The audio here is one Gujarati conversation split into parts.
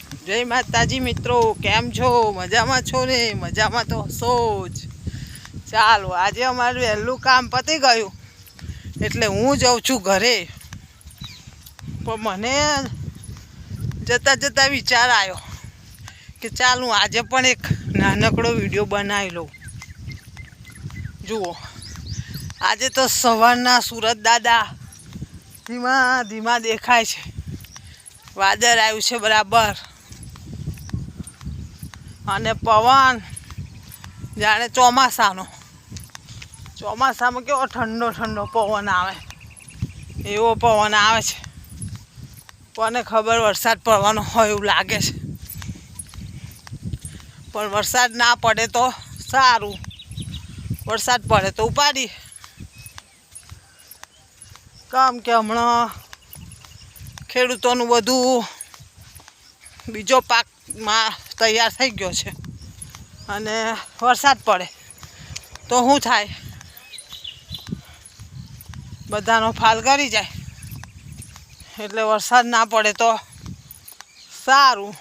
જય માતાજી મિત્રો, કેમ છો? મજામાં છો ને? મજામાં તો હશો જ. ચાલો, આજે અમારું વહેલું કામ પતી ગયું એટલે હું જાઉં છું ઘરે. પણ મને જતા જતા વિચાર આવ્યો કે ચાલ હું આજે પણ એક નાનકડો વિડીયો બનાવી લઉં. જુઓ, આજે તો સવારના સુરત દાદા ધીમા ધીમા દેખાય છે. વાદળ આવ્યું છે બરાબર, અને પવન જાણે ચોમાસામાં કેવો ઠંડો ઠંડો પવન આવે એવો પવન આવે છે. કોને ખબર વરસાદ પડવાનો હોય એવું લાગે છે, પણ વરસાદ ના પડે તો સારું, વરસાદ પડે તો ઉપાડી. કામ કે હમણાં ખેડૂતોનું બધું બીજો પાકમાં તૈયાર થઈ ગયો છે, અને વરસાદ પડે તો શું થાય, બધાનો ફાલ કરી જાય. એટલે વરસાદ ના પડે તો સારું.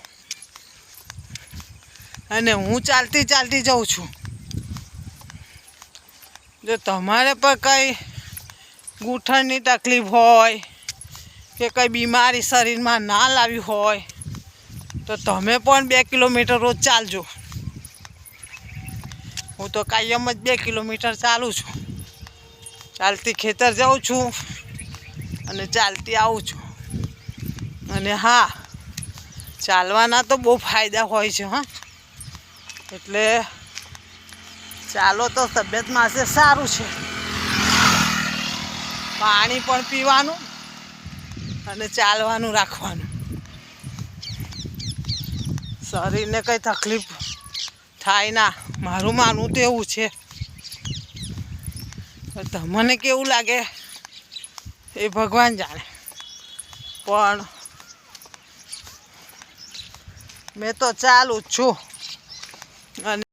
અને હું ચાલતી ચાલતી જાઉં છું. જો તમારે પણ કંઈ ગૂંઠણની તકલીફ હોય કે કંઈ બીમારી શરીરમાં ના લાવી હોય તો તમે પણ 2 કિલોમીટર રોજ ચાલજો. હું તો કાયમ જ 2 કિલોમીટર ચાલું છું. ચાલતી ખેતર જાઉં છું અને ચાલતી આવું છું. અને હા, ચાલવાના તો બહુ ફાયદા હોય છે. હા, એટલે ચાલો તો તબિયત માટે સારું છે. પાણી પણ પીવાનું અને ચાલવાનું રાખવાનું. શરીરને કંઈ તકલીફ થાય ના, મારું માનવું તો એવું છે. તમને કેવું લાગે એ ભગવાન જાણે, પણ મેં તો ચાલું જ છું. અને